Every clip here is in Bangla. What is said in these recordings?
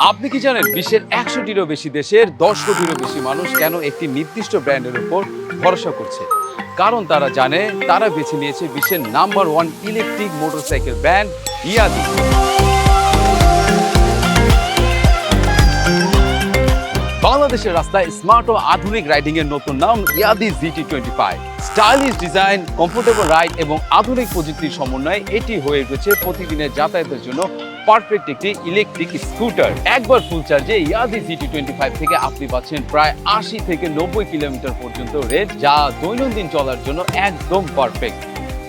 আপনি কি জানেন বিশ্বের 100টিরও বেশি দেশের 10 কোটিরও বেশি মানুষ কেন একটি নির্দিষ্ট ব্র্যান্ডের উপর ভরসা করছে? কারণ তারা জানে, তারা বেছে নিয়েছে বিশ্বের নাম্বার 1 ইলেকট্রিক মোটরসাইকেল ব্র্যান্ড ইয়াদি। বাংলাদেশের রাস্তায় স্মার্ট ও আধুনিক রাইডিং এর নতুন নাম ইয়াদি GT25। Stylish design, comfortable ride এবং আধুনিক প্রযুক্তির সমন্বয়ে এটি হয়ে উঠেছে প্রতিদিনের যাতায়াতের জন্য পারফেক্ট একটি ইলেকট্রিক স্কুটার। একবার ফুল চার্জে ইয়াদি GT25 থেকে আপনি পাচ্ছেন প্রায় 80 থেকে 90 কিলোমিটার পর্যন্ত রেঞ্জ, যা দৈনন্দিন চলার জন্য একদম পারফেক্ট।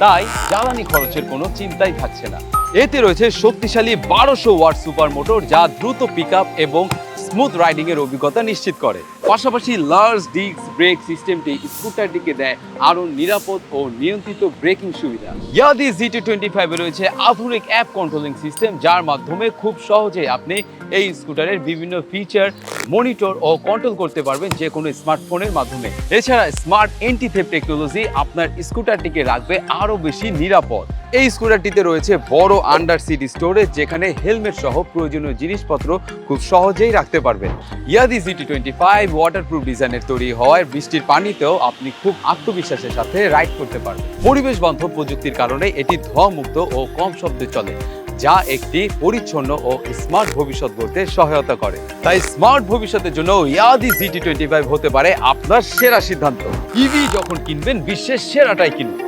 তাই জ্বালানি খরচের কোনো চিন্তাই থাকছে না। এতে রয়েছে শক্তিশালী 1200 ওয়াট সুপার মোটর, যা দ্রুত পিকআপ এবং স্মুথ রাইডিং এর অভিজ্ঞতা নিশ্চিত করে। পাশাপাশি লার্জ ডিস্ক ব্রেক সিস্টেমটি স্কুটারটিকে দেয় আরো নিরাপদ ও নিয়ন্ত্রিত ব্রেকিং সুবিধা। ইয়াদি GT25 এ রয়েছে আধুনিক অ্যাপ কন্ট্রোলিং সিস্টেম, যার মাধ্যমে খুব সহজে আপনি এই স্কুটারের বিভিন্ন ফিচার মনিটর ও কন্ট্রোল করতে পারবেন যে কোনো স্মার্টফোনের মাধ্যমে। এছাড়া স্মার্ট এন্টি থেফট টেকনোলজি আপনার স্কুটারটিকে রাখবে আরো বেশি নিরাপদ। এই স্কুটারটিতে রয়েছে বড় আন্ডার সিট স্টোরেজ, যেখানে হেলমেট সহ প্রয়োজনীয় জিনিসপত্র খুব সহজেই রাখতে পারবেন। ইয়াদি GT25 ওয়াটারপ্রুফ ডিজাইনের তৈরি হওয়ায় বৃষ্টির পানিতেও আপনি খুব আত্মবিশ্বাসের সাথে রাইড করতে পারবেন। পরিবেশ বান্ধব প্রযুক্তির কারণে এটি ধোঁয়ামুক্ত ও কম শব্দে চলে, যা একটি পরিচ্ছন্ন ও স্মার্ট ভবিষ্যৎ গড়তে সহায়তা করে। তাই স্মার্ট ভবিষ্যতের জন্য ইয়াদি GT25 হতে পারে আপনার সেরা সিদ্ধান্ত। ইভি যখন কিনবেন, বিশ্বের সেরাটাই কিনুন।